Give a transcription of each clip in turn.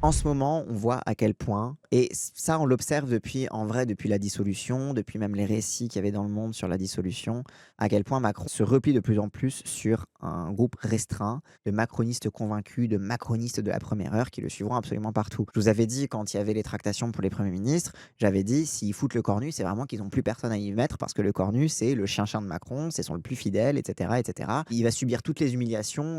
En ce moment, on voit à quel point, et ça on l'observe depuis, en vrai, depuis la dissolution, depuis même les récits qu'il y avait dans le monde sur la dissolution, à quel point Macron se replie de plus en plus sur un groupe restreint de macronistes convaincus, de macronistes de la première heure qui le suivront absolument partout. Je vous avais dit quand il y avait les tractations pour les premiers ministres, j'avais dit s'ils foutent le cornu, c'est vraiment qu'ils n'ont plus personne à y mettre parce que le cornu c'est le chien-chien de Macron, c'est son le plus fidèle, etc., etc. Il va subir toutes les humiliations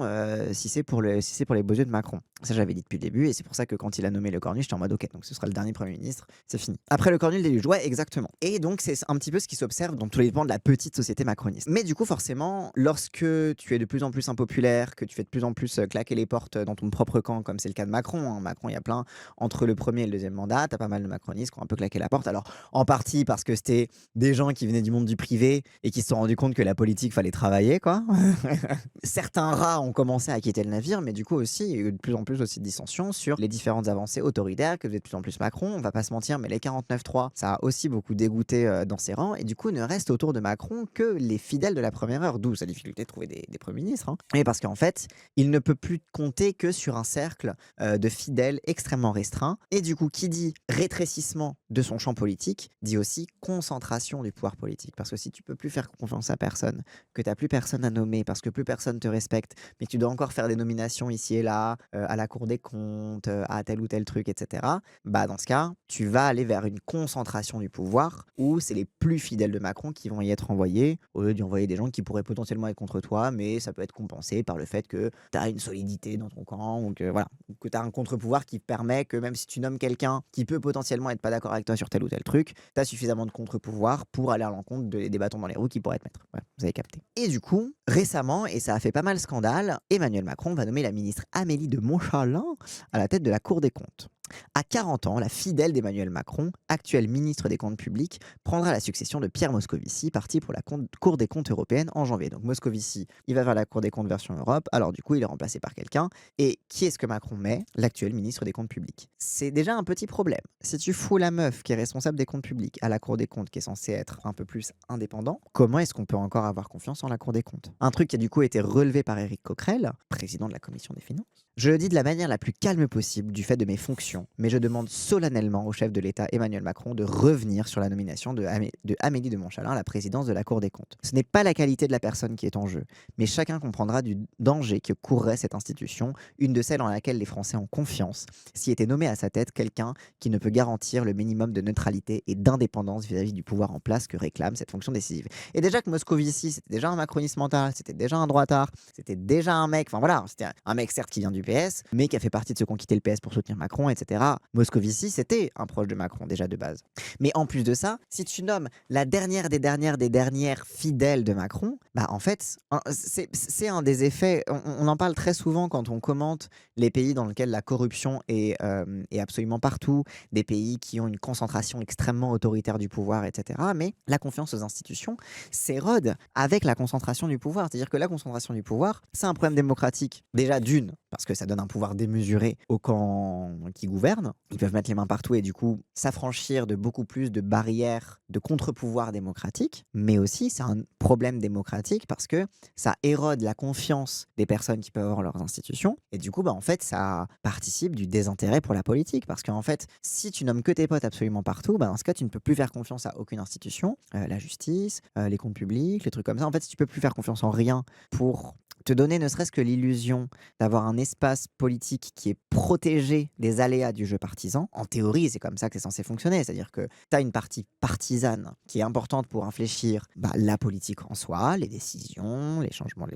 si c'est pour, si c'est pour les beaux yeux de Macron. Ça, j'avais dit depuis le début, et c'est pour ça que quand il a nommé Le Cornu, j'étais en mode ok, donc ce sera le dernier Premier ministre, c'est fini. Après Le Cornu, le déluge, ouais, exactement. Et donc, c'est un petit peu ce qui s'observe dans tous les pans de la petite société macroniste. Mais du coup, forcément, lorsque tu es de plus en plus impopulaire, que tu fais de plus en plus claquer les portes dans ton propre camp, comme c'est le cas de Macron, hein. Macron, il y a plein, entre le premier et le deuxième mandat, t'as pas mal de macronistes qui ont un peu claqué la porte. Alors, en partie parce que c'était des gens qui venaient du monde du privé et qui se sont rendus compte que la politique fallait travailler, quoi. Certains rats ont commencé à quitter le navire, mais du coup aussi, il y a eu de plus en plus aussi de dissensions sur les différentes avancées autoritaires que faisait de plus en plus Macron. On va pas se mentir, mais les 49.3, ça a aussi beaucoup dégoûté dans ses rangs, et du coup, ne reste autour de Macron que les fidèles de la première heure, d'où sa difficulté de trouver des premiers ministres. Hein. Et parce qu'en fait, il ne peut plus compter que sur un cercle de fidèles extrêmement restreint, et du coup, qui dit rétrécissement de son champ politique, dit aussi concentration du pouvoir politique. Parce que si tu peux plus faire confiance à personne, que tu n'as plus personne à nommer parce que plus personne te respecte, mais que tu dois encore faire des nominations ici et là, à la Cour des comptes, à tel ou tel truc, etc. Bah dans ce cas, tu vas aller vers une concentration du pouvoir où c'est les plus fidèles de Macron qui vont y être envoyés, au lieu d'y envoyer des gens qui pourraient potentiellement être contre toi, mais ça peut être compensé par le fait que tu as une solidité dans ton camp, ou que voilà, que tu as un contre-pouvoir qui permet que même si tu nommes quelqu'un qui peut potentiellement être pas d'accord avec toi sur tel ou tel truc, tu as suffisamment de contre-pouvoir pour aller à l'encontre des bâtons dans les roues qui pourraient te mettre. Ouais, vous avez capté. Et du coup, récemment, et ça a fait pas mal scandale, Emmanuel Macron va nommer la ministre Amélie de Montchalin à la tête de la Cour des comptes. À 40 ans, la fidèle d'Emmanuel Macron, actuel ministre des Comptes publics, prendra la succession de Pierre Moscovici, parti pour la Cour des comptes européenne en janvier. Donc Moscovici, il va vers la Cour des comptes version Europe, alors du coup il est remplacé par quelqu'un. Et qui est-ce que Macron met? L'actuel ministre des Comptes publics. C'est déjà un petit problème. Si tu fous la meuf qui est responsable des comptes publics à la Cour des comptes, qui est censée être un peu plus indépendant, comment est-ce qu'on peut encore avoir confiance en la Cour des comptes? Un truc qui a du coup été relevé par Éric Coquerel, président de la Commission des finances. Je le dis de la manière la plus calme possible du fait de mes fonctions, mais je demande solennellement au chef de l'État Emmanuel Macron de revenir sur la nomination de Amélie de Montchalin à la présidence de la Cour des comptes. Ce n'est pas la qualité de la personne qui est en jeu, mais chacun comprendra du danger que courrait cette institution, une de celles en laquelle les Français ont confiance, s'y était nommé à sa tête quelqu'un qui ne peut garantir le minimum de neutralité et d'indépendance vis-à-vis du pouvoir en place que réclame cette fonction décisive. Et déjà que Moscovici, c'était déjà un macroniste mental, c'était déjà un droitard, c'était déjà un mec, enfin voilà, c'était un mec certes qui vient du PS, mais qui a fait partie de ceux qui ont quitté le PS pour soutenir Macron, etc. Moscovici, c'était un proche de Macron déjà de base. Mais en plus de ça, si tu nommes la dernière des dernières fidèles de Macron, bah en fait, c'est un des effets, on en parle très souvent quand on commente les pays dans lesquels la corruption est absolument partout, des pays qui ont une concentration extrêmement autoritaire du pouvoir, etc. Mais la confiance aux institutions s'érode avec la concentration du pouvoir. C'est-à-dire que la concentration du pouvoir, c'est un problème démocratique. Déjà d'une, parce que ça donne un pouvoir démesuré aux camps qui gouvernent. Ils peuvent mettre les mains partout et du coup s'affranchir de beaucoup plus de barrières de contre-pouvoir démocratique. Mais aussi, c'est un problème démocratique parce que ça érode la confiance des personnes qui peuvent avoir leurs institutions. Et du coup, bah, en fait, ça participe du désintérêt pour la politique. Parce qu'en fait, si tu nommes que tes potes absolument partout, bah, dans ce cas, tu ne peux plus faire confiance à aucune institution. La justice, les comptes publics, les trucs comme ça. En fait, si tu peux plus faire confiance en rien pour te donner ne serait-ce que l'illusion d'avoir un espace politique qui est protégé des aléas du jeu partisan. En théorie, c'est comme ça que c'est censé fonctionner. C'est-à-dire que tu as une partie partisane qui est importante pour infléchir la politique en soi, les décisions, les changements,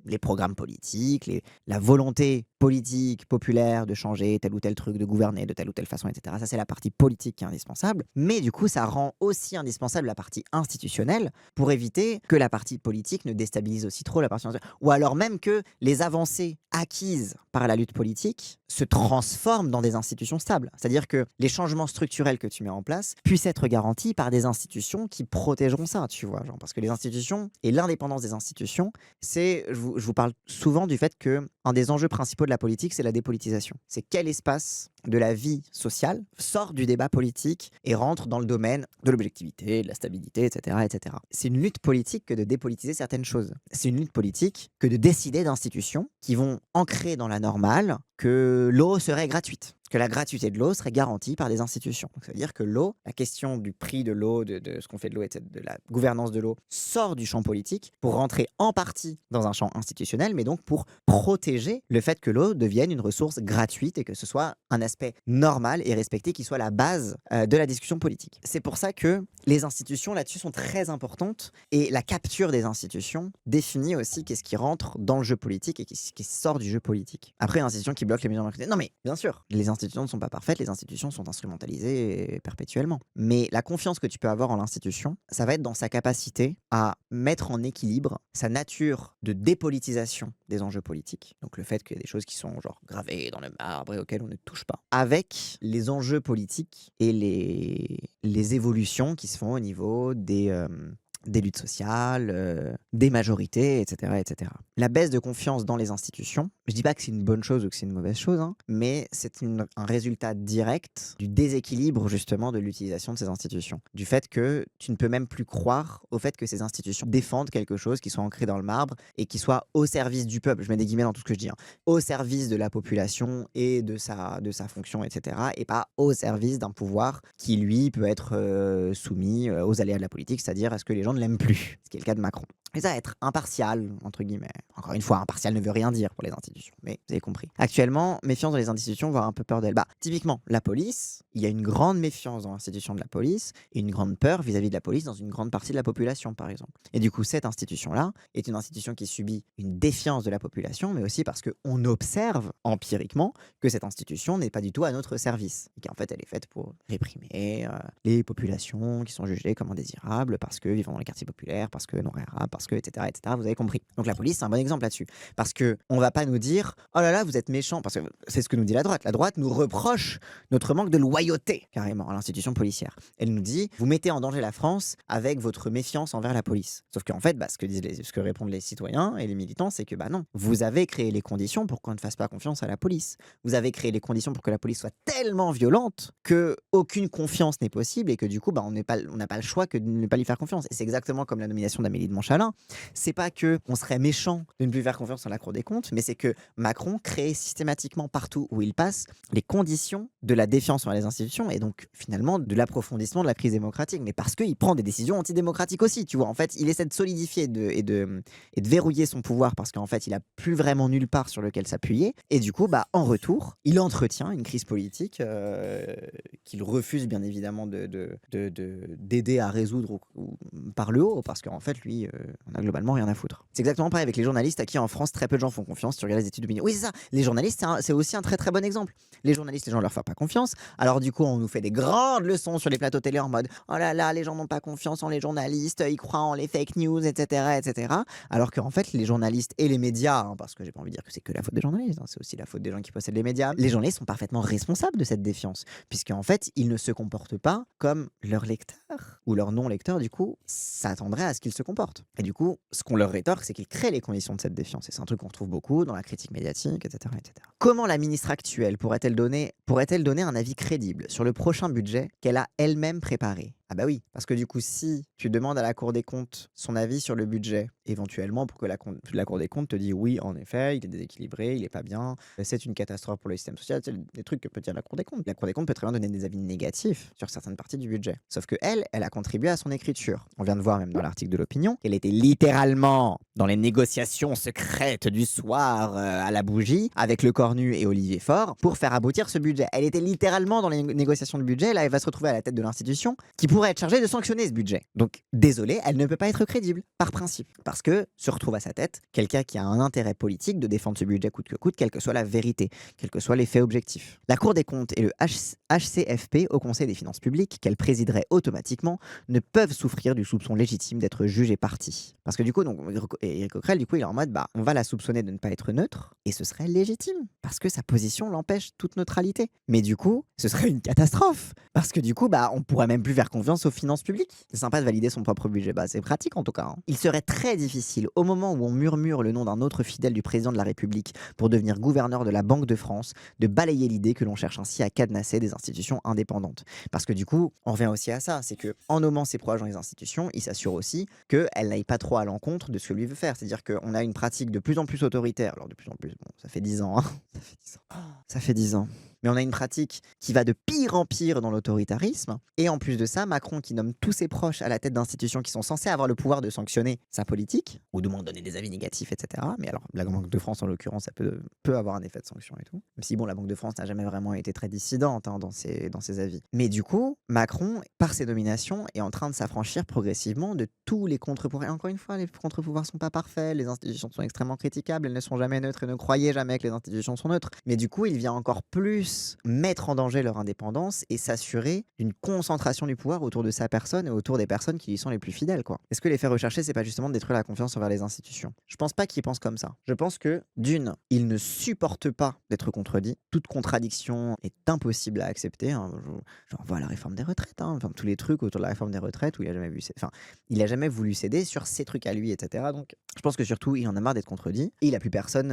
les programmes politiques, la volonté politique, populaire de changer tel ou tel truc, de gouverner de telle ou telle façon, etc. Ça, c'est la partie politique qui est indispensable. Mais du coup, ça rend aussi indispensable la partie institutionnelle pour éviter que la partie politique ne déstabilise aussi trop la partie institutionnelle. Ou alors même que les avancées acquises par la lutte politique se transforment dans des institutions stables. C'est-à-dire que les changements structurels que tu mets en place puissent être garantis par des institutions qui protégeront ça, tu vois. Genre, parce que les institutions et l'indépendance des institutions, je vous parle souvent du fait que un des enjeux principaux de la politique, c'est la dépolitisation. C'est quel espace de la vie sociale sort du débat politique et rentre dans le domaine de l'objectivité, de la stabilité, etc., etc. C'est une lutte politique que de dépolitiser certaines choses. C'est une lutte politique que de décider d'institutions qui vont ancrer dans la normale que l'eau serait gratuite. que la gratuité de l'eau serait garantie par des institutions. Donc ça veut dire que l'eau, la question du prix de l'eau, de ce qu'on fait de l'eau, etc., de la gouvernance de l'eau, sort du champ politique pour rentrer en partie dans un champ institutionnel, mais donc pour protéger le fait que l'eau devienne une ressource gratuite et que ce soit un aspect normal et respecté qui soit la base de la discussion politique. C'est pour ça que les institutions là-dessus sont très importantes et la capture des institutions définit aussi qu'est-ce qui rentre dans le jeu politique et qu'est-ce qui sort du jeu politique. Après, une institution qui bloque les mesures marketing. Non mais bien sûr, les institutions ne sont pas parfaites, les institutions sont instrumentalisées perpétuellement. Mais la confiance que tu peux avoir en l'institution, ça va être dans sa capacité à mettre en équilibre sa nature de dépolitisation des enjeux politiques. Donc le fait qu'il y a des choses qui sont genre gravées dans le marbre et auxquelles on ne touche pas. Avec les enjeux politiques et les évolutions qui se font au niveau des luttes sociales, des majorités, etc., etc. La baisse de confiance dans les institutions, je dis pas que c'est une bonne chose ou que c'est une mauvaise chose, hein, mais c'est un résultat direct du déséquilibre justement de l'utilisation de ces institutions. Du fait que tu ne peux même plus croire au fait que ces institutions défendent quelque chose qui soit ancré dans le marbre et qui soit au service du peuple. Je mets des guillemets dans tout ce que je dis, hein. Au service de la population et de sa fonction, etc. Et pas au service d'un pouvoir qui, lui, peut être soumis aux aléas de la politique, c'est-à-dire à ce que les gens ne l'aiment plus, ce qui est le cas de Macron. Et ça, être impartial, entre guillemets. Encore une fois, impartial ne veut rien dire pour les institutions, mais vous avez compris. Actuellement, méfiance dans les institutions, voire un peu peur d'elles. Bah, typiquement, la police, il y a une grande méfiance dans l'institution de la police et une grande peur vis-à-vis de la police dans une grande partie de la population, par exemple. Et du coup, cette institution-là est une institution qui subit une défiance de la population, mais aussi parce qu'on observe empiriquement que cette institution n'est pas du tout à notre service. Et qu'en fait, elle est faite pour réprimer les populations qui sont jugées comme indésirables parce que vivant dans les quartiers populaires, parce que non-RA, parce que, etc., etc., vous avez compris. Donc la police, c'est un bon exemple là-dessus. Parce qu'on ne va pas nous dire « Oh là là, vous êtes méchants », parce que c'est ce que nous dit la droite. La droite nous reproche notre manque de loyauté, carrément, à l'institution policière. Elle nous dit « Vous mettez en danger la France avec votre méfiance envers la police ». Sauf qu'en fait, ce que répondent les citoyens et les militants, c'est que non, vous avez créé les conditions pour qu'on ne fasse pas confiance à la police. Vous avez créé les conditions pour que la police soit tellement violente qu'aucune confiance n'est possible et que du coup, on n'a pas le choix que de ne pas lui faire confiance. Et c'est exactement comme la nomination d'Amélie de Montchalin. C'est pas que on serait méchant de ne plus faire confiance à la Cour des comptes, mais c'est que Macron crée systématiquement partout où il passe les conditions de la défiance envers les institutions et donc finalement de l'approfondissement de la crise démocratique. Mais parce qu'il prend des décisions antidémocratiques aussi, tu vois. En fait, il essaie de solidifier et de verrouiller son pouvoir parce qu'en fait, il a plus vraiment nulle part sur lequel s'appuyer. Et du coup, en retour, il entretient une crise politique qu'il refuse bien évidemment d'aider à résoudre par le haut, parce qu'en fait, lui, on a globalement rien à foutre. C'est exactement pareil avec les journalistes à qui en France très peu de gens font confiance. Si tu regardes les études d'opinion, oui, c'est ça. Les journalistes, c'est aussi un très très bon exemple. Les journalistes, les gens leur font pas confiance. Alors du coup, on nous fait des grandes leçons sur les plateaux télé en mode oh là là, les gens n'ont pas confiance en les journalistes, ils croient en les fake news, etc., etc. Alors qu'en fait, les journalistes et les médias, parce que j'ai pas envie de dire que c'est que la faute des journalistes, c'est aussi la faute des gens qui possèdent les médias. Les journalistes sont parfaitement responsables de cette défiance, puisqu'en fait, ils ne se comportent pas comme leurs lecteurs ou leurs non-lecteurs, du coup, s'attendraient à ce qu'ils se comportent. Et du coup, ce qu'on leur rétorque, c'est qu'ils créent les conditions de cette défiance. Et c'est un truc qu'on retrouve beaucoup dans la critique médiatique, etc., etc. Comment la ministre actuelle pourrait-elle donner un avis crédible sur le prochain budget qu'elle a elle-même préparé ? Ah bah oui, parce que du coup, si tu demandes à la Cour des comptes son avis sur le budget, éventuellement pour que la Cour des comptes te dise oui, en effet, il est déséquilibré, il est pas bien, c'est une catastrophe pour le système social, c'est des trucs que peut dire la Cour des comptes. La Cour des comptes peut très bien donner des avis négatifs sur certaines parties du budget. Sauf que elle a contribué à son écriture. On vient de voir même dans l'article de l'Opinion qu'elle était littéralement dans les négociations secrètes du soir à la bougie avec Le Cornu et Olivier Faure pour faire aboutir ce budget. Elle était littéralement dans les négociations de budget. Là, elle va se retrouver à la tête de l'institution qui pourrait être chargée de sanctionner ce budget. Donc, désolé, elle ne peut pas être crédible, par principe. Parce que se retrouve à sa tête quelqu'un qui a un intérêt politique de défendre ce budget coûte que coûte, quelle que soit la vérité, quels que soient les faits objectifs. La Cour des comptes et le HCFP, au Conseil des finances publiques, qu'elle présiderait automatiquement, ne peuvent souffrir du soupçon légitime d'être juge et partie. Parce que du coup, Éric Coquerel, du coup, il est en mode, on va la soupçonner de ne pas être neutre, et ce serait légitime, parce que sa position l'empêche toute neutralité. Mais du coup, ce serait une catastrophe, parce que du coup, on pourrait même plus faire confiance aux finances publiques. C'est sympa de valider son propre budget, c'est pratique en tout cas. Il serait très difficile, au moment où on murmure le nom d'un autre fidèle du président de la République pour devenir gouverneur de la Banque de France, de balayer l'idée que l'on cherche ainsi à cadenasser des institutions indépendantes. Parce que du coup, on revient aussi à ça, c'est que en nommant ses proches dans les institutions, il s'assure aussi qu'elle n'aille pas trop à l'encontre de ce que lui veut faire. C'est-à-dire qu'on a une pratique de plus en plus autoritaire, alors de plus en plus, ça fait 10 ans, ça fait 10 ans. Mais on a une pratique qui va de pire en pire dans l'autoritarisme. Et en plus de ça, Macron qui nomme tous ses proches à la tête d'institutions qui sont censées avoir le pouvoir de sanctionner sa politique, ou de moins donner des avis négatifs, etc. Mais alors, la Banque de France, en l'occurrence, ça peut avoir un effet de sanction et tout. Même si, bon, la Banque de France n'a jamais vraiment été très dissidente dans ses avis. Mais du coup, Macron, par ses nominations, est en train de s'affranchir progressivement de tous les contre-pouvoirs. Et encore une fois, les contre-pouvoirs sont pas parfaits, les institutions sont extrêmement critiquables, elles ne sont jamais neutres et ne croyez jamais que les institutions sont neutres. Mais du coup, il vient encore plus mettre en danger leur indépendance et s'assurer d'une concentration du pouvoir autour de sa personne et autour des personnes qui lui sont les plus fidèles, quoi. Est-ce que l'effet recherché, c'est pas justement de détruire la confiance envers les institutions? Je pense pas qu'il pense comme ça. Je pense que, d'une, il ne supporte pas d'être contredit. Toute contradiction est impossible à accepter, hein. Genre, voilà la réforme des retraites, hein. Enfin, tous les trucs autour de la réforme des retraites où il a jamais vu, enfin, il a jamais voulu céder sur ses trucs à lui, etc. Donc, je pense que surtout, il en a marre d'être contredit. Et il a plus personne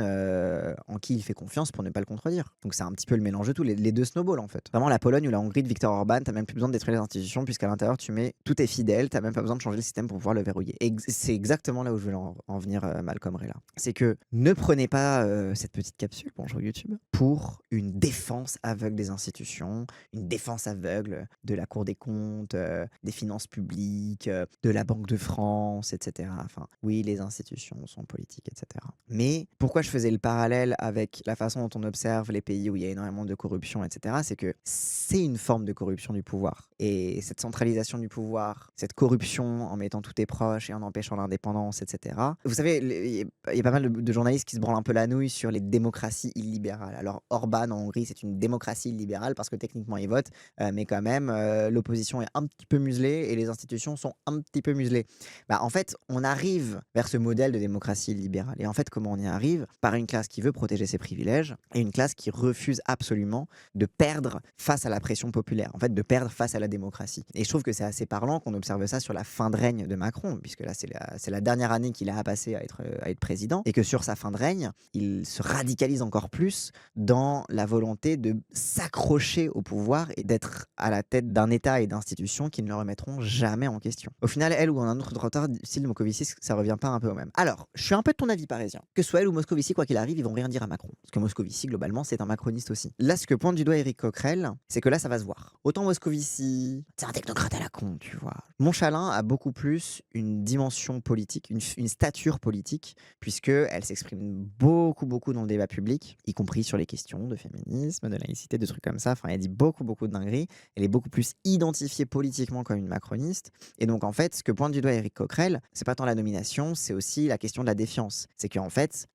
en qui il fait confiance pour ne pas le contredire. Donc, c'est un petit peu le mélange de tout, les deux snowballs en fait. Vraiment, la Pologne ou la Hongrie de Viktor Orban, t'as même plus besoin de détruire les institutions puisqu'à l'intérieur, tu mets tout est fidèle, t'as même pas besoin de changer le système pour pouvoir le verrouiller. Et c'est exactement là où je veux en venir, Malcolm Ray là. C'est que ne prenez pas cette petite capsule, bonjour YouTube, pour une défense aveugle des institutions, une défense aveugle de la Cour des comptes, des finances publiques, de la Banque de France, etc. Enfin, oui, les institutions sont politiques, etc. Mais pourquoi je faisais le parallèle avec la façon dont on observe les pays où il y a énormément de corruption, etc., c'est que c'est une forme de corruption du pouvoir. Et cette centralisation du pouvoir, cette corruption en mettant tous tes proches et en empêchant l'indépendance, etc. Vous savez, il y a pas mal de journalistes qui se branlent un peu la nouille sur les démocraties illibérales. Alors Orban en Hongrie, c'est une démocratie illibérale parce que techniquement il vote, mais quand même, l'opposition est un petit peu muselée et les institutions sont un petit peu muselées. Bah, en fait, on arrive vers ce modèle de démocratie libérale. Et en fait, comment on y arrive? Par une classe qui veut protéger ses privilèges et une classe qui refuse absolument de perdre face à la pression populaire, en fait, de perdre face à la démocratie. Et je trouve que c'est assez parlant qu'on observe ça sur la fin de règne de Macron, puisque là, c'est la dernière année qu'il a à passer à être président, et que sur sa fin de règne, il se radicalise encore plus dans la volonté de s'accrocher au pouvoir et d'être à la tête d'un État et d'institutions qui ne le remettront jamais en question. Au final, elle ou un autre droitard style Moscovici, ça revient pas un peu au même. Alors, je suis un peu de ton avis parisien. Que ce soit elle ou Moscovici, quoi qu'il arrive, ils vont rien dire à Macron. Parce que Moscovici, globalement, c'est un macroniste aussi. Là, ce que pointe du doigt Éric Coquerel, c'est que là, ça va se voir. Autant Moscovici, c'est un technocrate à la con, tu vois. Montchalin a beaucoup plus une dimension politique, une stature politique, puisque elle s'exprime beaucoup dans le débat public, y compris sur les questions de féminisme, de laïcité, de trucs comme ça. Enfin, elle dit beaucoup de dingueries. Elle est beaucoup plus identifiée politiquement comme une macroniste. Et donc, en fait, ce que pointe du doigt Éric Coquerel, c'est pas tant la nomination, c'est aussi la question de la défiance. C'est qu'en fait,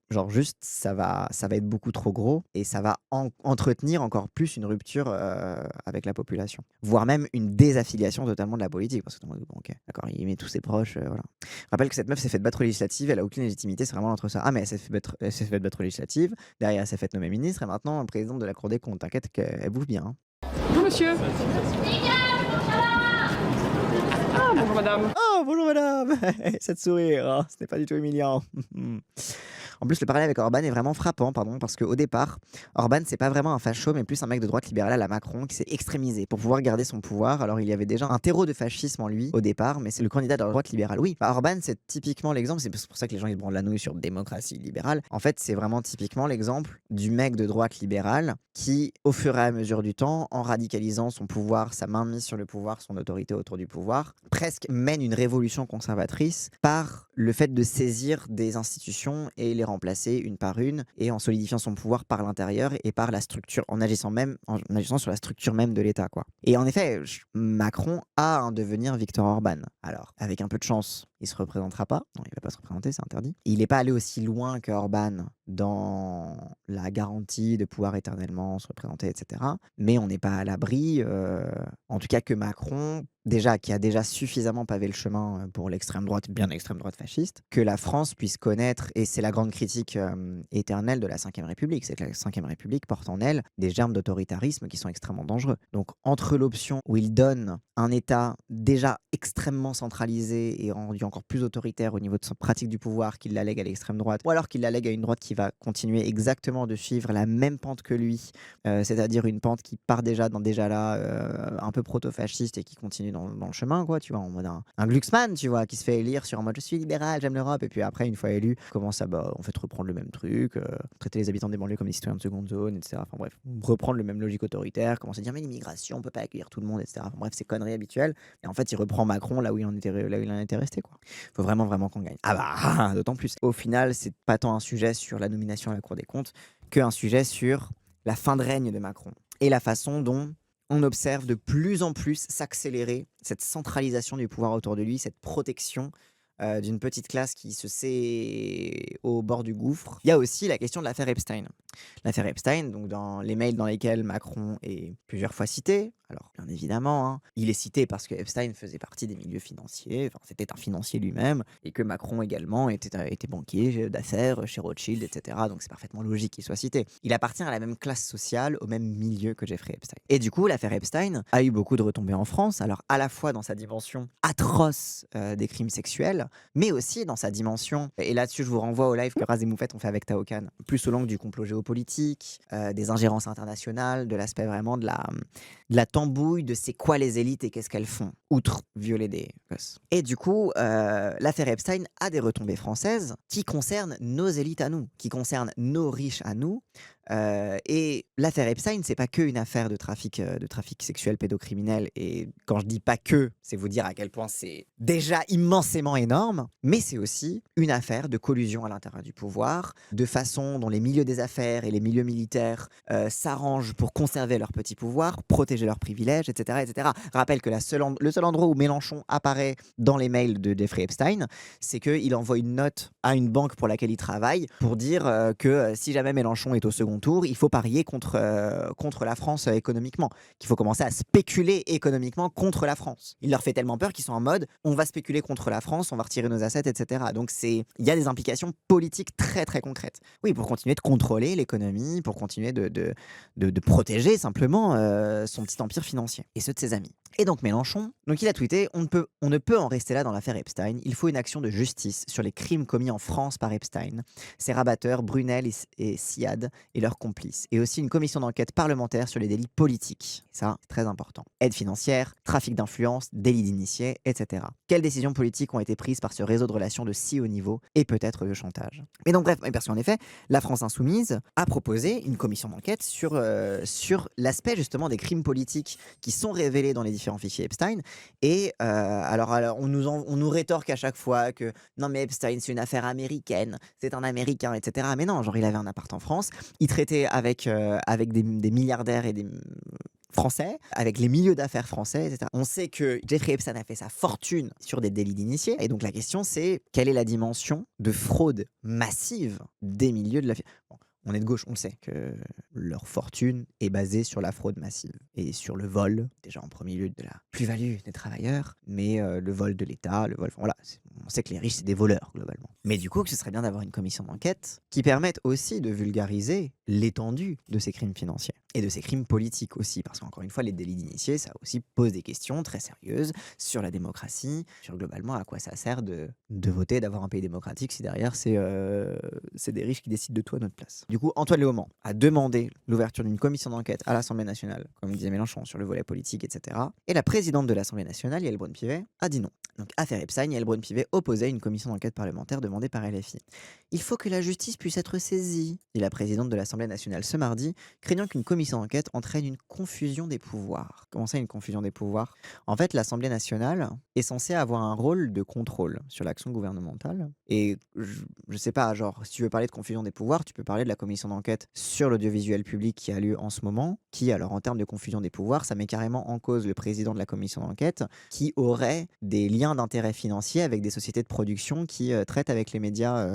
genre juste, ça va être beaucoup trop gros et ça va entretenir encore plus une rupture avec la population. Voire même une désaffiliation totalement de la politique. Parce que, bon, ok, d'accord, il met tous ses proches, voilà. Je rappelle que cette meuf s'est fait battre aux législatives, elle a aucune légitimité, c'est vraiment entre ça. Ah, mais elle s'est fait battre aux législatives, derrière elle s'est fait nommer ministre et maintenant présidente de la Cour des comptes. T'inquiète qu'elle bouffe bien, hein. Bonjour monsieur. Ah bonjour madame. Oh, bonjour madame. Cette sourire, hein, ce n'est pas du tout humiliant. En plus, le parallèle avec Orban est vraiment frappant, parce qu'au départ, Orban, c'est pas vraiment un facho, mais plus un mec de droite libérale à la Macron qui s'est extrémisé pour pouvoir garder son pouvoir. Alors, il y avait déjà un terreau de fascisme en lui au départ, mais c'est le candidat de la droite libérale. Oui, Orban, c'est typiquement l'exemple, c'est pour ça que les gens ils se branlent la nouille sur démocratie libérale. En fait, c'est vraiment typiquement l'exemple du mec de droite libérale qui, au fur et à mesure du temps, en radicalisant son pouvoir, sa mainmise sur le pouvoir, son autorité autour du pouvoir, presque mène une révolution conservatrice par le fait de saisir des institutions et les remplacer une par une et en solidifiant son pouvoir par l'intérieur et par la structure, en agissant sur la structure même de l'État, quoi. Et en effet, Macron a un devenir Viktor Orban. Alors, avec un peu de chance, il se représentera pas. Non, il va pas se représenter, c'est interdit. Il n'est pas allé aussi loin que Orban dans la garantie de pouvoir éternellement se représenter, etc. Mais on n'est pas à l'abri, en tout cas que Macron, qui a déjà suffisamment pavé le chemin pour l'extrême droite, bien extrême droite fasciste, que la France puisse connaître, et c'est la grande critique éternelle de la Ve République, c'est que la Ve République porte en elle des germes d'autoritarisme qui sont extrêmement dangereux. Donc entre l'option où il donne un État déjà extrêmement centralisé et rendu encore plus autoritaire au niveau de sa pratique du pouvoir, qu'il la lègue à l'extrême droite, ou alors qu'il la lègue à une droite qui qui va continuer exactement de suivre la même pente que lui, c'est-à-dire une pente qui part déjà là, un peu proto-fasciste et qui continue dans le chemin, quoi, tu vois, en mode un Glucksmann, tu vois, qui se fait élire sur en mode je suis libéral, j'aime l'Europe, et puis après, une fois élu, commence à en fait reprendre le même truc, traiter les habitants des banlieues comme des citoyens de seconde zone, etc. Enfin bref, reprendre le même logique autoritaire, commencer à dire mais l'immigration, on peut pas accueillir tout le monde, etc. Enfin bref, c'est conneries habituelles. Et en fait, il reprend Macron là où il en était resté, quoi. Faut vraiment, vraiment qu'on gagne. Ah bah, d'autant plus. Au final, c'est pas tant un sujet sur la nomination à la Cour des comptes qu'un sujet sur la fin de règne de Macron et la façon dont on observe de plus en plus s'accélérer cette centralisation du pouvoir autour de lui, cette protection d'une petite classe qui se sait au bord du gouffre. Il y a aussi la question de l'affaire Epstein. L'affaire Epstein, donc dans les mails dans lesquels Macron est plusieurs fois cité, alors bien évidemment, hein, il est cité parce que Epstein faisait partie des milieux financiers, enfin c'était un financier lui-même, et que Macron également était banquier d'affaires chez Rothschild, etc. Donc c'est parfaitement logique qu'il soit cité. Il appartient à la même classe sociale, au même milieu que Jeffrey Epstein. Et du coup, l'affaire Epstein a eu beaucoup de retombées en France, alors à la fois dans sa dimension atroce des crimes sexuels, mais aussi dans sa dimension, et là-dessus je vous renvoie au live que Raz et Moufette ont fait avec Tao Khan, plus au l'angle du complot géopolitique, des ingérences internationales, de l'aspect vraiment de la tambouille de c'est quoi les élites et qu'est-ce qu'elles font, outre violer des gosses. Et du coup, l'affaire Epstein a des retombées françaises qui concernent nos élites à nous, qui concernent nos riches à nous. Et l'affaire Epstein, c'est pas que une affaire de trafic sexuel pédocriminel. Et quand je dis pas que, c'est vous dire à quel point c'est déjà immensément énorme. Mais c'est aussi une affaire de collusion à l'intérieur du pouvoir, de façon dont les milieux des affaires et les milieux militaires s'arrangent pour conserver leur petit pouvoir, protéger leurs privilèges, etc., etc. Rappelle que le seul endroit où Mélenchon apparaît dans les mails de Jeffrey Epstein, c'est qu'il envoie une note à une banque pour laquelle il travaille pour dire que si jamais Mélenchon est au second tour, il faut parier contre la France économiquement, qu'il faut commencer à spéculer économiquement contre la France. Il leur fait tellement peur qu'ils sont en mode on va spéculer contre la France, on va retirer nos assets, etc. Donc il y a des implications politiques très très concrètes. Oui, pour continuer de contrôler l'économie, pour continuer de protéger simplement son petit empire financier et ceux de ses amis. Et donc Mélenchon, donc il a tweeté on ne peut en rester là dans l'affaire Epstein, il faut une action de justice sur les crimes commis en France par Epstein, ses rabatteurs Brunel et Siad et leurs complices, et aussi une commission d'enquête parlementaire sur les délits politiques. Ça, c'est très important. Aide financière, trafic d'influence, délit d'initié, etc. Quelles décisions politiques ont été prises par ce réseau de relations de si haut niveau et peut-être de chantage. Mais donc bref, parce qu'en effet, la France Insoumise a proposé une commission d'enquête sur l'aspect justement des crimes politiques qui sont révélés dans les différents fichiers Epstein. Et alors on nous rétorque à chaque fois que non mais Epstein c'est une affaire américaine, c'est un Américain, etc. Mais non, genre il avait un appart en France, il traitait avec des milliardaires et des français, avec les milieux d'affaires français, etc. On sait que Jeffrey Epstein a fait sa fortune sur des délits d'initiés. Et donc la question c'est quelle est la dimension de fraude massive des milieux de la... Bon, on est de gauche, on le sait, que leur fortune est basée sur la fraude massive et sur le vol, déjà en premier lieu de la plus-value des travailleurs, mais le vol de l'État, le vol... Voilà, on sait que les riches, c'est des voleurs, globalement. Mais du coup, ce serait bien d'avoir une commission d'enquête qui permette aussi de vulgariser l'étendue de ces crimes financiers et de ces crimes politiques aussi, parce qu'encore une fois, les délits d'initiés, ça aussi pose des questions très sérieuses sur la démocratie, sur globalement à quoi ça sert de voter, d'avoir un pays démocratique si derrière c'est des riches qui décident de tout à notre place. Du coup, Antoine Léaumont a demandé l'ouverture d'une commission d'enquête à l'Assemblée nationale, comme disait Mélenchon, sur le volet politique, etc. Et la présidente de l'Assemblée nationale, Yael Braun-Pivet, a dit non. Donc, affaire Epstein, Yael Braun-Pivet opposait une commission d'enquête parlementaire demandée par LFI. Il faut que la justice puisse être saisie, dit la présidente de l'Assemblée nationale ce mardi, craignant qu'une commission d'enquête entraîne une confusion des pouvoirs. Comment ça, une confusion des pouvoirs ? En fait, l'Assemblée nationale est censée avoir un rôle de contrôle sur l'action gouvernementale. Et je sais pas, genre, si tu veux parler de confusion des pouvoirs, tu peux parler de la commission d'enquête sur l'audiovisuel public qui a lieu en ce moment, qui, alors, en termes de confusion des pouvoirs, ça met carrément en cause le président de la commission d'enquête, qui aurait des liens d'intérêt financiers avec des sociétés de production qui traitent avec les médias,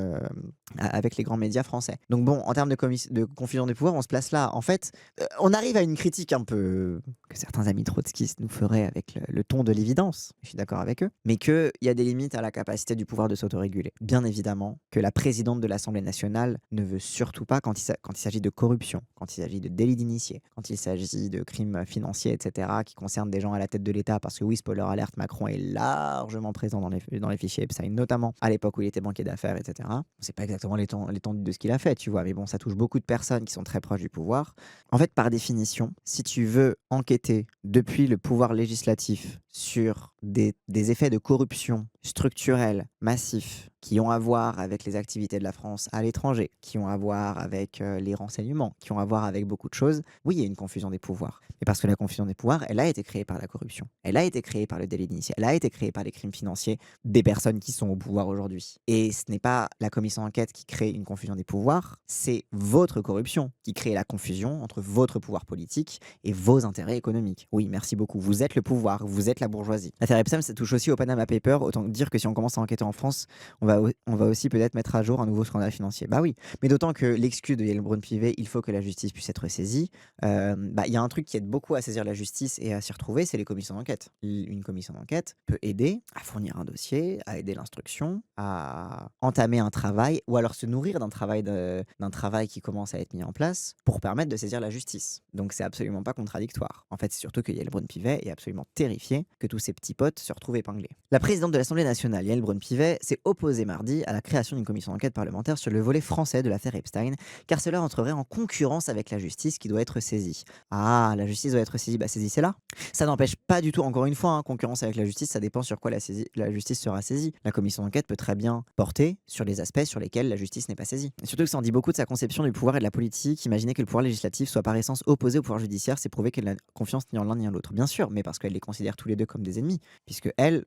avec les grands médias français. Donc bon, en termes de confusion des pouvoirs, on se place là. En fait, on arrive à une critique un peu que certains amis trotskistes nous feraient avec le ton de l'évidence, je suis d'accord avec eux, mais qu'il y a des limites à la capacité du pouvoir de s'autoréguler. Bien évidemment que la présidente de l'Assemblée nationale ne veut surtout pas, quand il s'agit de corruption, quand il s'agit de délits d'initiés, quand il s'agit de crimes financiers, etc., qui concernent des gens à la tête de l'État, parce que oui, spoiler alert, Macron est largement présent dans les fichiers dossier Epstein, notamment à l'époque où il était banquier d'affaires, etc. On ne sait pas exactement l'étendue de ce qu'il a fait, tu vois, mais bon, ça touche beaucoup de personnes qui sont très proches du pouvoir. En fait, par définition, si tu veux enquêter depuis le pouvoir législatif sur des effets de corruption structurels, massifs, qui ont à voir avec les activités de la France à l'étranger, qui ont à voir avec les renseignements, qui ont à voir avec beaucoup de choses, oui, il y a une confusion des pouvoirs. Mais parce que la confusion des pouvoirs, elle a été créée par la corruption, elle a été créée par le délit d'initié, elle a été créée par les crimes financiers des personnes qui sont au pouvoir aujourd'hui. Et ce n'est pas la commission d'enquête qui crée une confusion des pouvoirs, c'est votre corruption qui crée la confusion entre votre pouvoir politique et vos intérêts économiques. Oui, merci beaucoup. Vous êtes le pouvoir, vous êtes la bourgeoisie. L'affaire Epstein, ça touche aussi au Panama Papers. Autant dire que si on commence à enquêter en France, on va aussi peut-être mettre à jour un nouveau scandale financier. Bah oui, mais d'autant que l'excuse de Yael Braun-Pivet, il faut que la justice puisse être saisie. Il y a un truc qui aide beaucoup à saisir la justice et à s'y retrouver, c'est les commissions d'enquête. Une commission d'enquête peut aider à fournir un dossier, à aider l'instruction, à entamer un travail, ou alors se nourrir d'un travail qui commence à être mis en place pour permettre de saisir la justice. Donc c'est absolument pas contradictoire. En fait, c'est surtout que Yael Braun-Pivet est absolument terrifiée que tous ses petits potes se retrouvent épinglés. La présidente de l'Assemblée nationale, Yael Braun-Pivet, s'est opposée mardi à la création d'une commission d'enquête parlementaire sur le volet français de l'affaire Epstein, car cela entrerait en concurrence avec la justice qui doit être saisie. Ah, la justice doit être saisie, bah saisissez-la. Ça n'empêche pas du tout, encore une fois, concurrence avec la justice, ça dépend sur quoi la justice sera saisie. La commission d'enquête peut très bien porter sur les aspects sur lesquels la justice n'est pas saisie. Et surtout que ça en dit beaucoup de sa conception du pouvoir et de la politique. Imaginer que le pouvoir législatif soit par essence opposé au pouvoir judiciaire, c'est prouver qu'elle n'a confiance ni en l'un ni en l'autre. Bien sûr, mais parce qu'elle les considère tous les deux comme des ennemis, puisque elle,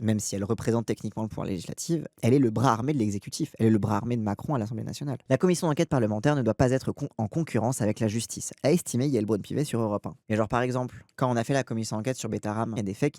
même si elle représente techniquement le pouvoir législatif, elle est le bras armé de l'exécutif, elle est le bras armé de Macron à l'Assemblée nationale. La commission d'enquête parlementaire ne doit pas être en concurrence avec la justice, a estimé Yael Braun-Pivet sur Europe 1. Et genre par exemple, quand on a fait la commission d'enquête sur Betaram, il y a des faits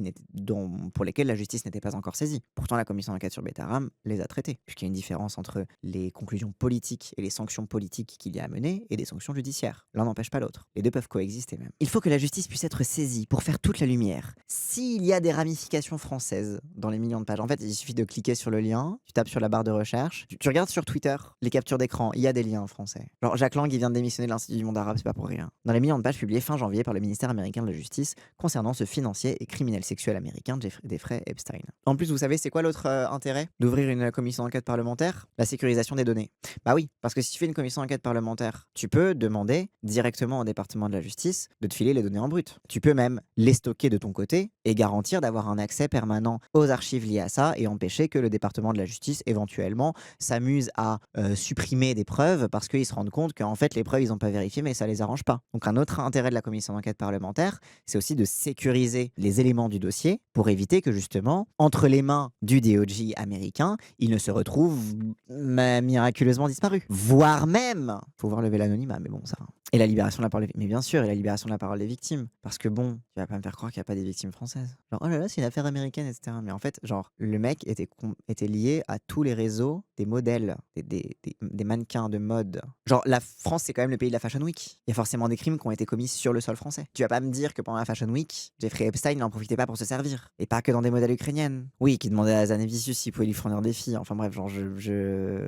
pour lesquels la justice n'était pas encore saisie. Pourtant la commission d'enquête sur Betaram les a traités, puisqu'il y a une différence entre les conclusions politiques et les sanctions politiques qu'il y a à mener et des sanctions judiciaires. L'un n'empêche pas l'autre. Les deux peuvent coexister même. Il faut que la justice puisse être saisie pour faire toute la lumière. S'il y a des ramifications françaises dans les millions de pages, en fait, il suffit de cliquer sur le lien, tu tapes sur la barre de recherche, tu regardes sur Twitter les captures d'écran, il y a des liens français. Genre Jacques Lang, il vient de démissionner de l'Institut du monde arabe, c'est pas pour rien. Dans les millions de pages publiées fin janvier par le ministère américain de la Justice concernant ce financier et criminel sexuel américain Jeffrey Epstein. En plus, vous savez, c'est quoi l'autre intérêt d'ouvrir une commission d'enquête parlementaire? La sécurisation des données. Bah oui, parce que si tu fais une commission d'enquête parlementaire, tu peux demander directement au département de la justice de te filer les données en brut. Tu peux même les stocker de ton côté et garantir d'avoir un accès permanent aux archives liées à ça et empêcher que le département de la justice éventuellement s'amuse à supprimer des preuves parce qu'ils se rendent compte qu'en fait les preuves ils n'ont pas vérifié mais ça les arrange pas. Donc un autre intérêt de la commission d'enquête parlementaire, c'est aussi de sécuriser les éléments du dossier pour éviter que justement entre les mains du DOJ américain, il ne se retrouve miraculeusement disparu. Voire même, faut voir lever l'anonymat, mais bon ça. Et la libération de la parole mais bien sûr, et la libération de la parole des victimes. Parce que bon, tu vas pas me faire croire qu'il n'y a pas des victimes françaises. Genre, oh là là, c'est une affaire américaine, etc. Mais en fait, genre, le mec était lié à tous les réseaux des modèles, des mannequins de mode. Genre, la France, c'est quand même le pays de la Fashion Week. Il y a forcément des crimes qui ont été commis sur le sol français. Tu vas pas me dire que pendant la Fashion Week, Jeffrey Epstein n'en profitait pas pour se servir. Et pas que dans des modèles ukrainiennes. Oui, qui demandait à Zanevicius s'il pouvait lui fournir des filles. Enfin bref, genre,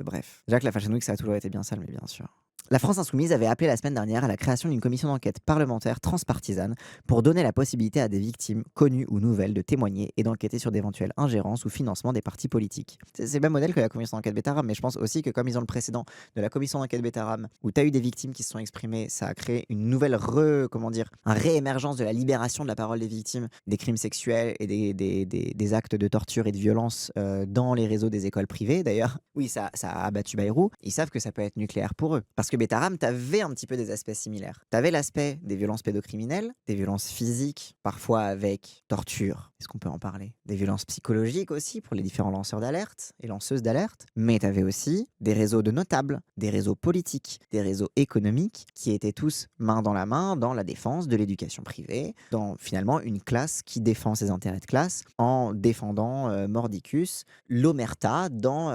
bref. Déjà que la Fashion Week, ça a toujours été bien sale, mais bien sûr. La France insoumise avait appelé la semaine dernière à la création d'une commission d'enquête parlementaire transpartisane pour donner la possibilité à des victimes, connues ou nouvelles, de témoigner et d'enquêter sur d'éventuelles ingérences ou financements des partis politiques. C'est le même modèle que la commission d'enquête Betaram, mais je pense aussi que comme ils ont le précédent de la commission d'enquête Betaram, où tu as eu des victimes qui se sont exprimées, ça a créé une nouvelle un réémergence de la libération de la parole des victimes des crimes sexuels et des actes de torture et de violence dans les réseaux des écoles privées. D'ailleurs, oui, ça a abattu Bayrou. Ils savent que ça peut être nucléaire pour eux. Parce que Betaram, t'avais un petit peu des aspects similaires. T'avais l'aspect des violences pédocriminelles, des violences physiques, parfois avec torture. Est-ce qu'on peut en parler? Des violences psychologiques aussi pour les différents lanceurs d'alerte et lanceuses d'alerte. Mais t'avais aussi des réseaux de notables, des réseaux politiques, des réseaux économiques qui étaient tous main dans la main dans la défense de l'éducation privée, dans finalement une classe qui défend ses intérêts de classe en défendant mordicus l'omerta dans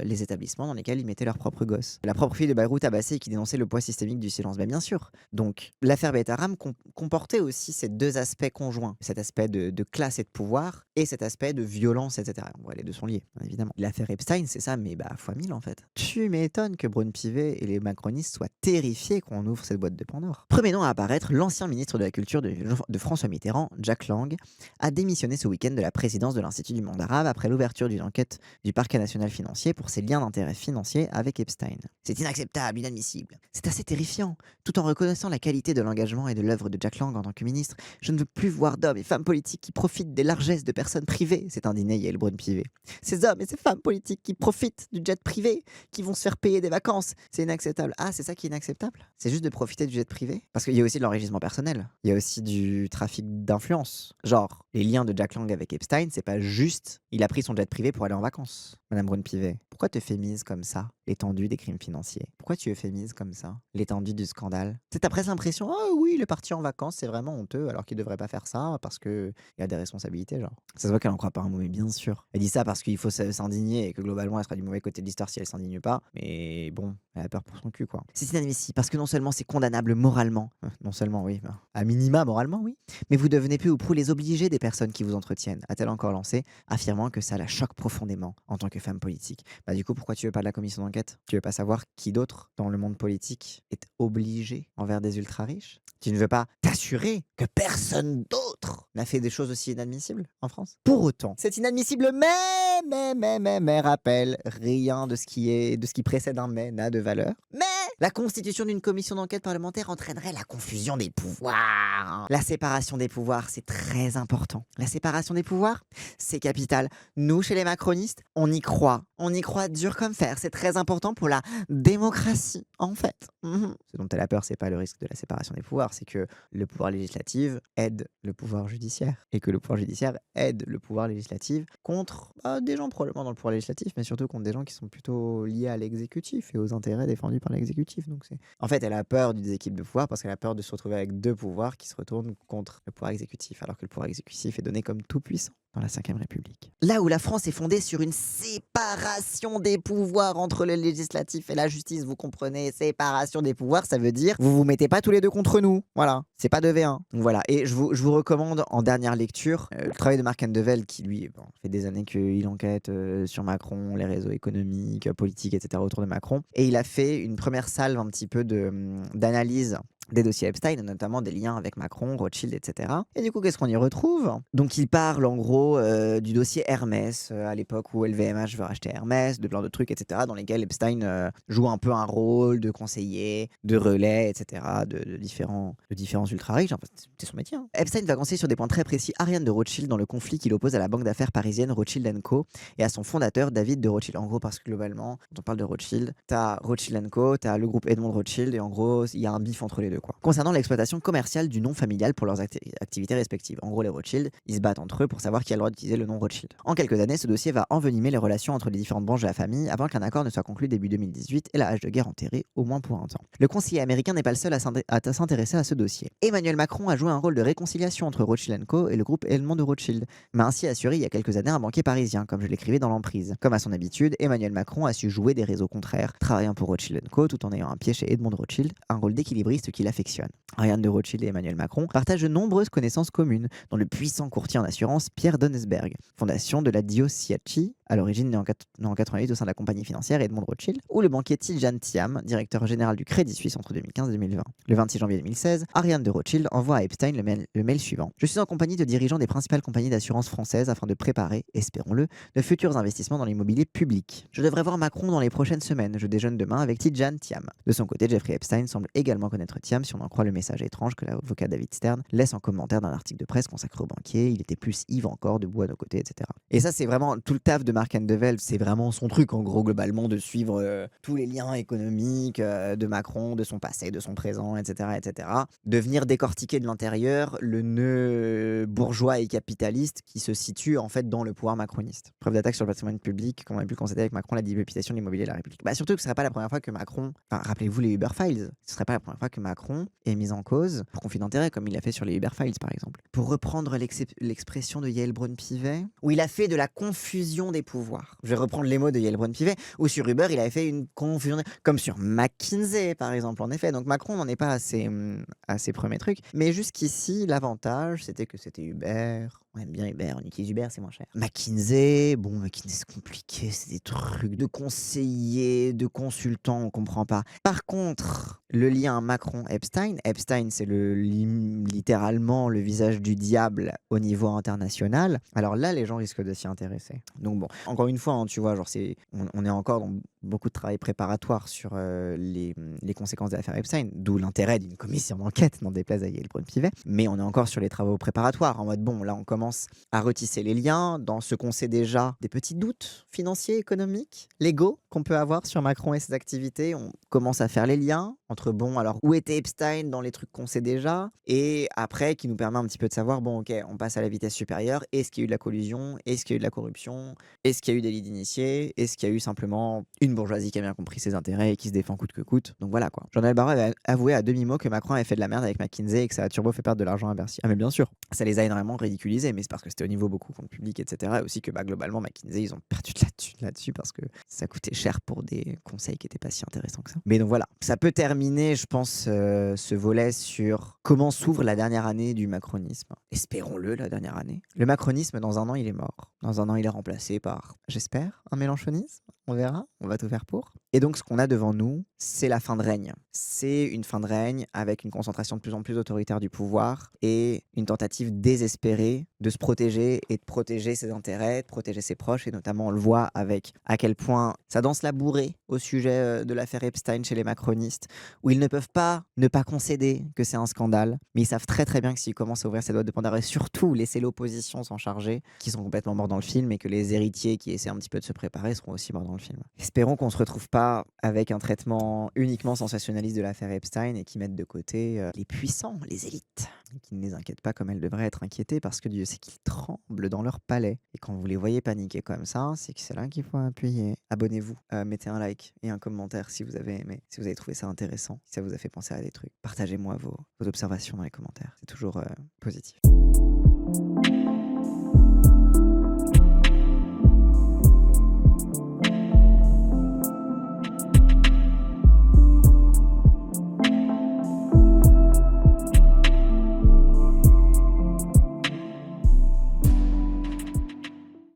les établissements dans lesquels ils mettaient leurs propres gosses. La propre fille de Bayrou tabassé et qui dénonçait le poids systémique du silence. Bien sûr. Donc, l'affaire Betaram comportait aussi ces deux aspects conjoints, cet aspect de classe et de pouvoir, et cet aspect de violence, etc. Bon, les deux sont liés, bien évidemment. L'affaire Epstein, c'est ça, mais fois 1000 en fait. Tu m'étonnes que Braun-Pivet et les macronistes soient terrifiés qu'on ouvre cette boîte de Pandore. Premier nom à apparaître, l'ancien ministre de la Culture de François Mitterrand, Jack Lang, a démissionné ce week-end de la présidence de l'Institut du monde arabe après l'ouverture d'une enquête du parquet national financier pour ses liens d'intérêt financiers avec Epstein. C'est inacceptable, inadmissible. C'est assez terrifiant. Tout en reconnaissant la qualité de l'engagement et de l'œuvre de Jack Lang en tant que ministre, je ne veux plus voir d'hommes et femmes politiques qui profitent des largesses de personnes privées, s'est indigné Yael Braun-Pivet. Ces hommes et ces femmes politiques qui profitent du jet privé, qui vont se faire payer des vacances, c'est inacceptable. Ah, c'est ça qui est inacceptable? C'est juste de profiter du jet privé? Parce qu'il y a aussi de l'enrichissement personnel. Il y a aussi du trafic d'influence. Genre, les liens de Jack Lang avec Epstein, c'est pas juste il a pris son jet privé pour aller en vacances. Madame Braun-Pivet, pourquoi tu euphémises comme ça l'étendue des crimes financiers? Pourquoi tu euphémises comme ça l'étendue du scandale? C'est ta presque impression, oh oui, il est parti en vacances, c'est vraiment honteux, alors qu'il devrait pas faire ça parce qu'il a des responsabilités, genre. Ça se voit qu'elle en croit pas un mot, mais bien sûr. Elle dit ça parce qu'il faut s'indigner et que globalement, elle sera du mauvais côté de l'histoire si elle s'indigne pas. Mais bon, elle a peur pour son cul, quoi. C'est inadmissible parce que non seulement c'est condamnable moralement, non seulement, oui, à minima moralement, oui, mais vous devenez peu ou prou les obligés des personnes qui vous entretiennent, a-t-elle encore lancé, affirmant que ça la choque profondément en tant que femme politique. Du coup, pourquoi tu veux pas de la commission d'enquête? Tu veux pas savoir qui d'autre dans le monde politique est obligé envers des ultra-riches? Tu ne veux pas t'assurer que personne d'autre n'a fait des choses aussi inadmissibles en France? Pour autant, c'est inadmissible, mais rappel, rien de ce qui précède un mais n'a de valeur. Mais la constitution d'une commission d'enquête parlementaire entraînerait la confusion des pouvoirs. La séparation des pouvoirs, c'est très important. La séparation des pouvoirs, c'est capital. Nous, chez les macronistes, on y croit. On y croit dur comme fer. C'est très important pour la démocratie, en fait. Ce dont elle a peur, c'est pas le risque de la séparation des pouvoirs, c'est que le pouvoir législatif aide le pouvoir judiciaire et que le pouvoir judiciaire aide le pouvoir législatif contre des gens probablement dans le pouvoir législatif, mais surtout contre des gens qui sont plutôt liés à l'exécutif et aux intérêts défendus par l'exécutif. Donc en fait, elle a peur du déséquilibre de pouvoir parce qu'elle a peur de se retrouver avec deux pouvoirs qui se retournent contre le pouvoir exécutif, alors que le pouvoir exécutif est donné comme tout puissant dans la Ve République. Là où la France est fondée sur une séparation des pouvoirs entre le législatif et la justice, vous comprenez, séparation des pouvoirs, ça veut dire vous vous mettez pas tous les deux contre nous, voilà, c'est pas 2v1. Donc voilà, et je vous recommande en dernière lecture le travail de Marc Andevel qui lui fait des années qu'il enquête sur Macron, les réseaux économiques, politiques, etc. autour de Macron, et il a fait une première salve un petit peu d'analyse des dossiers Epstein, notamment des liens avec Macron, Rothschild, etc. Et du coup, qu'est-ce qu'on y retrouve? Donc, il parle en gros du dossier Hermès, à l'époque où LVMH veut racheter Hermès, de plein de trucs, etc., dans lesquels Epstein joue un peu un rôle de conseiller, de relais, etc., de différents ultra-riches. Enfin, c'est son métier. Epstein va conseiller sur des points très précis Ariane de Rothschild dans le conflit qu'il oppose à la banque d'affaires parisienne Rothschild & Co. et à son fondateur David de Rothschild. En gros, parce que globalement, quand on parle de Rothschild, t'as Rothschild & Co., t'as le groupe Edmond Rothschild, et en gros, il y a un bif entre les deux. Concernant l'exploitation commerciale du nom familial pour leurs activités respectives. En gros, les Rothschild, ils se battent entre eux pour savoir qui a le droit d'utiliser le nom Rothschild. En quelques années, ce dossier va envenimer les relations entre les différentes branches de la famille avant qu'un accord ne soit conclu début 2018 et la hache de guerre enterrée, au moins pour un temps. Le conseiller américain n'est pas le seul à s'intéresser à ce dossier. Emmanuel Macron a joué un rôle de réconciliation entre Rothschild & Co. et le groupe Edmond de Rothschild, m'a ainsi assuré il y a quelques années un banquier parisien, comme je l'écrivais dans l'emprise. Comme à son habitude, Emmanuel Macron a su jouer des réseaux contraires, travaillant pour Rothschild & Co. tout en ayant un pied chez Edmond de Rothschild, un rôle d'équilibriste qu'il affectionne. Ariane de Rothschild et Emmanuel Macron partagent de nombreuses connaissances communes, dont le puissant courtier en assurance Pierre Donesberg, fondation de la Diociacci, à l'origine né en 88 au sein de la compagnie financière Edmond Rothschild, ou le banquier Tidjane Thiam, directeur général du Crédit Suisse entre 2015 et 2020. Le 26 janvier 2016, Ariane de Rothschild envoie à Epstein le mail suivant. Je suis en compagnie de dirigeants des principales compagnies d'assurance françaises afin de préparer, espérons-le, de futurs investissements dans l'immobilier public. Je devrais voir Macron dans les prochaines semaines. Je déjeune demain avec Tidjane Thiam. De son côté, Jeffrey Epstein semble également connaître Thiam si on en croit le message étrange que l'avocat David Stern laisse en commentaire d'un article de presse consacré au banquier. Il était plus Yves encore, debout à nos côtés, etc. Et ça, c'est vraiment tout le taf de Marc Andevel. C'est vraiment son truc, en gros, globalement, de suivre tous les liens économiques de Macron, de son passé, de son présent, etc., etc. De venir décortiquer de l'intérieur le nœud bourgeois et capitaliste qui se situe en fait dans le pouvoir macroniste. Preuve d'attaque sur le patrimoine public, comme on a pu le constater avec Macron, la dilapidation de l'immobilier de la République. Surtout que ce ne serait pas la première fois que Macron, rappelez-vous les Uber Files, ce ne serait pas la première fois que Macron est mis en cause pour conflit d'intérêts, comme il l'a fait sur les Uber Files par exemple. Pour reprendre l'expression de Yael Braun-Pivet, où il a fait de la confusion des pouvoirs. Je vais reprendre les mots de Yael Braun-Pivet, ou sur Uber, il avait fait une confusion, comme sur McKinsey, par exemple, en effet. Donc Macron n'en est pas à ses premiers trucs. Mais jusqu'ici, l'avantage, c'était que c'était Uber. On aime bien Uber, on utilise Uber, c'est moins cher. McKinsey, bon, McKinsey, c'est compliqué, c'est des trucs de conseillers, de consultants, on comprend pas. Par contre, le lien Macron-Epstein, Epstein, c'est littéralement le visage du diable au niveau international. Alors là, les gens risquent de s'y intéresser. Donc bon, encore une fois, hein, tu vois, genre on est encore dans beaucoup de travail préparatoire sur les conséquences de l'affaire Epstein, d'où l'intérêt d'une commission d'enquête, n'en déplaise à Yael Braun-Pivet. Mais on est encore sur les travaux préparatoires, en mode bon, là on commence à retisser les liens dans ce qu'on sait déjà, des petits doutes financiers, économiques, légaux qu'on peut avoir sur Macron et ses activités. On commence à faire les liens entre bon, alors où était Epstein dans les trucs qu'on sait déjà, et après qui nous permet un petit peu de savoir, bon ok, on passe à la vitesse supérieure, est-ce qu'il y a eu de la collusion, est-ce qu'il y a eu de la corruption, est-ce qu'il y a eu des lits d'initiés, est-ce qu'il y a eu simplement une bourgeoisie qui a bien compris ses intérêts et qui se défend coûte que coûte. Donc voilà quoi. Jean-Noël Barrot avait avoué à demi-mot que Macron avait fait de la merde avec McKinsey et que ça a turbo fait perdre de l'argent à Bercy. Ah mais bien sûr, ça les a énormément ridiculisés, mais c'est parce que c'était au niveau beaucoup compte public, etc. Et aussi que globalement McKinsey, ils ont perdu de la thune là-dessus parce que ça coûtait cher pour des conseils qui n'étaient pas si intéressants que ça. Mais donc voilà, ça peut terminer, je pense, ce volet sur comment s'ouvre la dernière année du macronisme. Espérons-le, la dernière année. Le macronisme, dans un an, il est mort. Dans un an, il est remplacé par, j'espère, un mélenchonisme. On verra, on va tout faire pour. Et donc, ce qu'on a devant nous, c'est la fin de règne. C'est une fin de règne avec une concentration de plus en plus autoritaire du pouvoir et une tentative désespérée de se protéger et de protéger ses intérêts, de protéger ses proches. Et notamment, on le voit avec à quel point ça danse la bourrée au sujet de l'affaire Epstein chez les macronistes, où ils ne peuvent pas ne pas concéder que c'est un scandale, mais ils savent très très bien que s'ils commencent à ouvrir cette boîte de Pandore et surtout laisser l'opposition s'en charger, qui sont complètement morts dans le film, et que les héritiers qui essaient un petit peu de se préparer seront aussi morts dans le film. Espérons qu'on se retrouve pas avec un traitement uniquement sensationnaliste de l'affaire Epstein et qui mettent de côté les puissants, les élites, et qui ne les inquiètent pas comme elles devraient être inquiétées parce que Dieu sait qu'ils tremblent dans leur palais. Et quand vous les voyez paniquer comme ça, c'est que c'est là qu'il faut appuyer. Abonnez-vous, mettez un like et un commentaire si vous avez aimé, si vous avez trouvé ça intéressant, si ça vous a fait penser à des trucs. Partagez-moi vos observations dans les commentaires, c'est toujours positif.